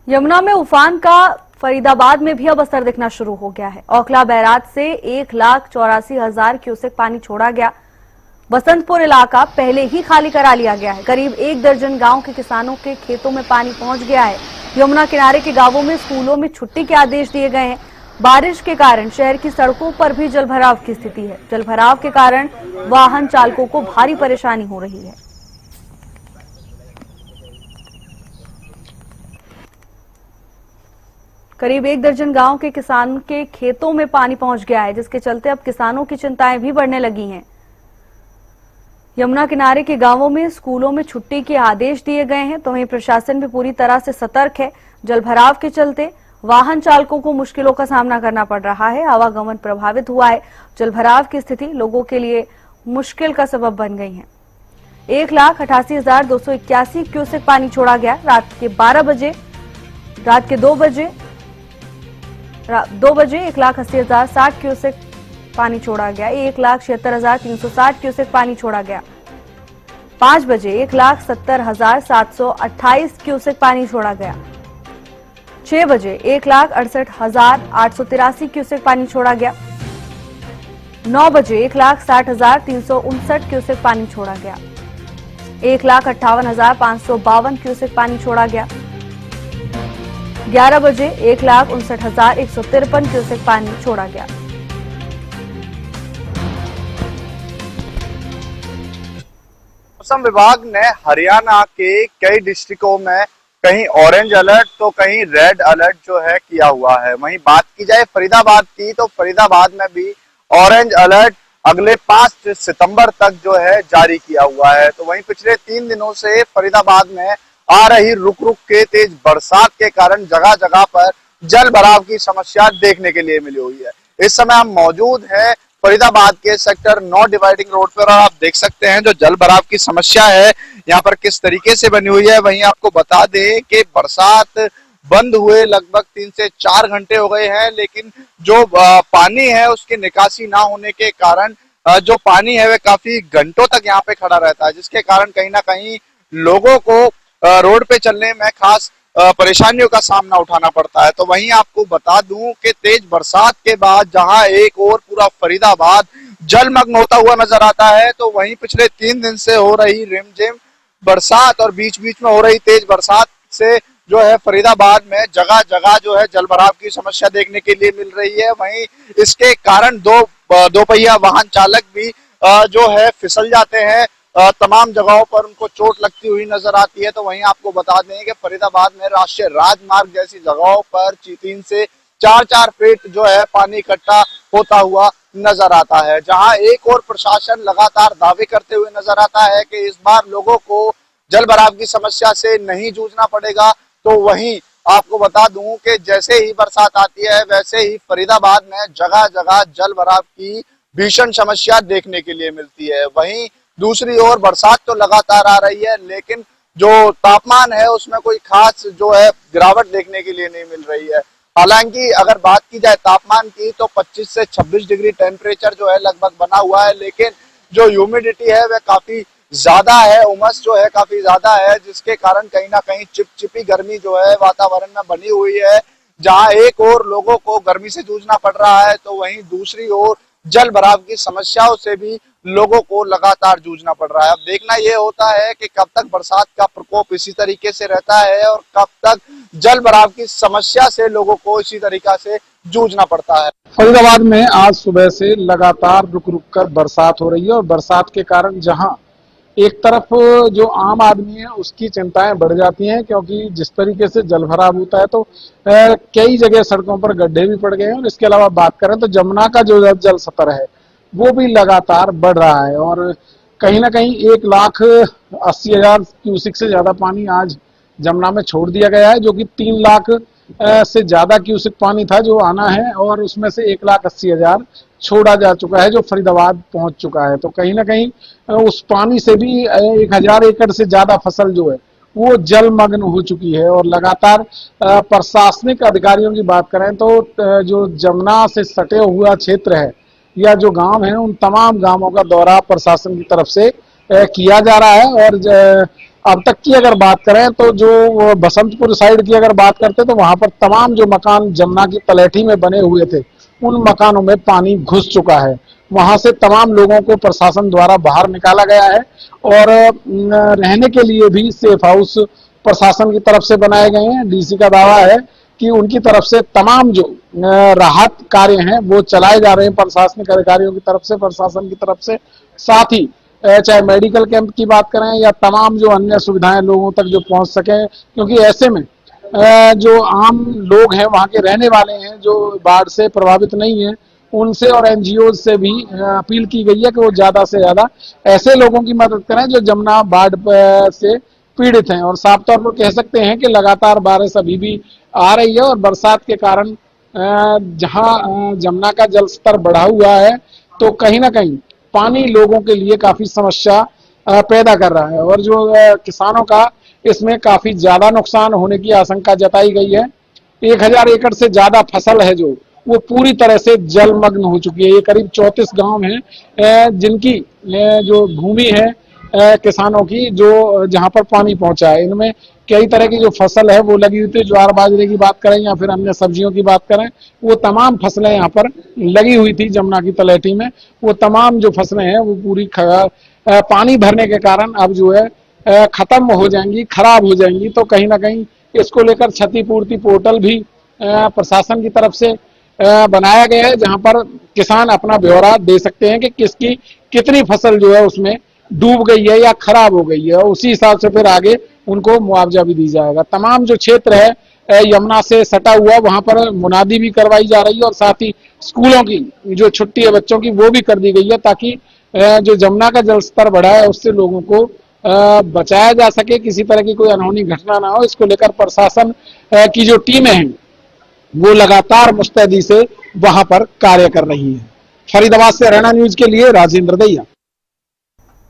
यमुना में उफान का फरीदाबाद में भी अब असर दिखना शुरू हो गया है। ओखला बैराज से 1,84,000 क्यूसेक पानी छोड़ा गया। बसंतपुर इलाका पहले ही खाली करा लिया गया है। करीब 1 दर्जन गांव के किसानों के खेतों में पानी पहुंच गया है। यमुना किनारे के गांवों में स्कूलों में छुट्टी के आदेश दिए गए हैं। बारिश के कारण शहर की सड़कों पर भी जलभराव की स्थिति है। जलभराव के कारण वाहन चालकों को भारी परेशानी हो रही है। करीब 1 दर्जन गांव के किसान के खेतों में पानी पहुंच गया है, जिसके चलते अब किसानों की चिंताएं भी बढ़ने लगी हैं। यमुना किनारे के गांवों में स्कूलों में छुट्टी के आदेश दिए गए हैं, तो वहीं प्रशासन भी पूरी तरह से सतर्क है। जलभराव के चलते वाहन चालकों को मुश्किलों का सामना करना पड़ रहा है। आवागमन प्रभावित हुआ है। जलभराव की स्थिति लोगों के लिए मुश्किल का सबब बन गई है। 1,88,281 क्यूसेक पानी छोड़ा गया। रात के 2 बजे 1,80,060 क्यूसेक पानी छोड़ा गया। 1,76,360 क्यूसेक पानी छोड़ा गया। 5 बजे 1,70,728 क्यूसेक पानी छोड़ा गया। 6 बजे 1,68,883 क्यूसेक पानी छोड़ा गया। 9 बजे 1,60,359 क्यूसेक पानी छोड़ा गया। 1,58,552 क्यूसेक पानी छोड़ा गया। 11 बजे 1,59,153 क्यूसेक पानी छोड़ा गया। मौसम विभाग ने हरियाणा के कई डिस्ट्रिक्टों में कहीं ऑरेंज अलर्ट तो कहीं रेड अलर्ट जो है किया हुआ है। वहीं बात की जाए फरीदाबाद की, तो फरीदाबाद में भी ऑरेंज अलर्ट अगले 5 सितंबर तक जो है जारी किया हुआ है। तो वहीं पिछले 3 दिनों से फरीदाबाद में आ रही रुक रुक के तेज बरसात के कारण जगह जगह पर जल भराव की समस्या देखने के लिए मिली हुई है। इस समय हम मौजूद हैं फरीदाबाद के सेक्टर 9 डिवाइडिंग रोड पर और आप देख सकते हैं जो जल भराव की समस्या है यहाँ पर किस तरीके से बनी हुई है। वहीं आपको बता दें कि बरसात बंद हुए लगभग 3 से 4 घंटे हो गए हैं, लेकिन जो पानी है उसकी निकासी ना होने के कारण जो पानी है वह काफी घंटों तक यहाँ पे खड़ा रहता है, जिसके कारण कहीं ना कहीं लोगों को रोड पे चलने में खास परेशानियों का सामना उठाना पड़ता है। तो वहीं आपको बता दूं कि तेज बरसात के बाद जहां एक और पूरा फरीदाबाद जलमग्न होता हुआ नजर आता है, तो वहीं पिछले 3 दिन से हो रही रिमझिम बरसात और बीच बीच में हो रही तेज बरसात से जो है फरीदाबाद में जगह जगह जो है जलभराव की समस्या देखने के लिए मिल रही है। वहीं इसके कारण दो पहिया वाहन चालक भी जो है फिसल जाते हैं। तमाम जगहों पर उनको चोट लगती हुई नजर आती है। तो वहीं आपको बता दें कि फरीदाबाद में राष्ट्रीय राजमार्ग जैसी जगहों पर 3 से 4 फीट जो है पानी इकट्ठा होता हुआ नजर आता है। जहां एक और प्रशासन लगातार दावे करते हुए नजर आता है कि इस बार लोगों को जल भराव की समस्या से नहीं जूझना पड़ेगा। तो वहीं आपको बता दूं कि जैसे ही बरसात आती है वैसे ही फरीदाबाद में जगह जगह जल भराव की भीषण समस्या देखने के लिए मिलती है। वहीं दूसरी ओर बरसात तो लगातार आ रही है, लेकिन जो तापमान है उसमें कोई खास जो है गिरावट देखने के लिए नहीं मिल रही है। हालांकि अगर बात की जाए तापमान की, तो 25 से 26 डिग्री टेम्परेचर जो है लगभग बना हुआ है, लेकिन जो ह्यूमिडिटी है वह काफी ज्यादा है, उमस जो है काफी ज्यादा है, जिसके कारण कहीं ना कहीं चिपचिपी गर्मी जो है वातावरण में बनी हुई है। जहां एक और लोगों को गर्मी से जूझना पड़ रहा है, तो वहीं दूसरी ओर जल भराव की समस्याओं से भी लोगों को लगातार जूझना पड़ रहा है। अब देखना यह होता है कि कब तक बरसात का प्रकोप इसी तरीके से रहता है और कब तक जल भराव की समस्या से लोगों को इसी तरीका से जूझना पड़ता है। फरीदाबाद में आज सुबह से लगातार रुक रुक कर बरसात हो रही है और बरसात के कारण जहां एक तरफ जो आम आदमी है उसकी चिंताएं बढ़ जाती हैं, क्योंकि जिस तरीके से जलभराव होता है तो कई जगह सड़कों पर गड्ढे भी पड़ गए हैं। और इसके अलावा बात करें तो जमुना का जो जल स्तर है वो भी लगातार बढ़ रहा है और कहीं ना कहीं 1,80,000 क्यूसेक से ज्यादा पानी आज जमुना में छोड़ दिया गया है, जो कि 3 लाख से ज्यादा क्यूसेक पानी था जो आना है, और उसमें से 1,80,000 छोड़ा जा चुका है जो फरीदाबाद पहुंच चुका है। तो कहीं ना कहीं उस पानी से भी 1,000 एकड़ से ज्यादा फसल जो है वो जलमग्न हो चुकी है। और लगातार प्रशासनिक अधिकारियों की बात करें तो जो जमुना से सटे हुआ क्षेत्र है या जो गांव है उन तमाम गांवों का दौरा प्रशासन की तरफ से किया जा रहा है और अब तक की अगर बात करें तो जो बसंतपुर साइड की अगर बात करते तो वहां पर तमाम जो मकान जमुना की तलहटी में बने हुए थे उन मकानों में पानी घुस चुका है। वहां से तमाम लोगों को प्रशासन द्वारा बाहर निकाला गया है और रहने के लिए भी सेफ हाउस प्रशासन की तरफ से बनाए गए हैं। डीसी का दावा है कि उनकी तरफ से तमाम जो राहत कार्य हैं वो चलाए जा रहे हैं प्रशासनिक अधिकारियों की तरफ से, प्रशासन की तरफ से। साथ ही चाहे मेडिकल कैंप की बात करें या तमाम जो अन्य सुविधाएं लोगों तक जो पहुंच सके, क्योंकि ऐसे में जो आम लोग हैं वहां के रहने वाले हैं जो बाढ़ से प्रभावित नहीं है उनसे और एनजीओ से भी अपील की गई है कि वो ज्यादा से ज्यादा ऐसे लोगों की मदद करें जो जमुना बाढ़ से पीड़ित हैं। और साफ तौर पर कह सकते हैं कि लगातार बारिश अभी भी आ रही है और बरसात के कारण जहां जमुना का जल स्तर बढ़ा हुआ है तो कहीं ना कहीं पानी लोगों के लिए काफी समस्या पैदा कर रहा है और जो किसानों का इसमें काफी ज्यादा नुकसान होने की आशंका जताई गई है। 1000 एकड़ से ज्यादा फसल है जो वो पूरी तरह से जलमग्न हो चुकी है। ये करीब 34 गांव हैं जिनकी जो भूमि है किसानों की जो जहां पर पानी पहुंचा है। इनमें कई तरह की जो फसल है वो लगी हुई थी, ज्वार बाजरे की बात करें या फिर अन्य सब्जियों की बात करें, वो तमाम फसलें यहाँ पर लगी हुई थी जमुना की तलहटी में। वो तमाम जो फसलें हैं वो पूरी पानी भरने के कारण अब जो है खत्म हो जाएंगी, खराब हो जाएंगी। तो कहीं ना कहीं इसको लेकर क्षतिपूर्ति पोर्टल भी प्रशासन की तरफ से बनाया गया है जहां पर किसान अपना ब्यौरा दे सकते हैं कि किसकी कितनी फसल जो है उसमें डूब गई है या खराब हो गई है, उसी हिसाब से फिर आगे उनको मुआवजा भी दी जाएगा। तमाम जो क्षेत्र है यमुना से सटा हुआ वहां पर मुनादी भी करवाई जा रही है और साथ ही स्कूलों की जो छुट्टी है बच्चों की वो भी कर दी गई है ताकि जो जमुना का जल स्तर बढ़ा है उससे लोगों को बचाया जा सके, किसी तरह की कोई अनहोनी घटना ना हो। इसको लेकर प्रशासन की जो टीमें हैं वो लगातार मुस्तैदी से वहां पर कार्य कर रही है। फरीदाबाद से हरियाणा न्यूज के लिए राजेंद्र दैया।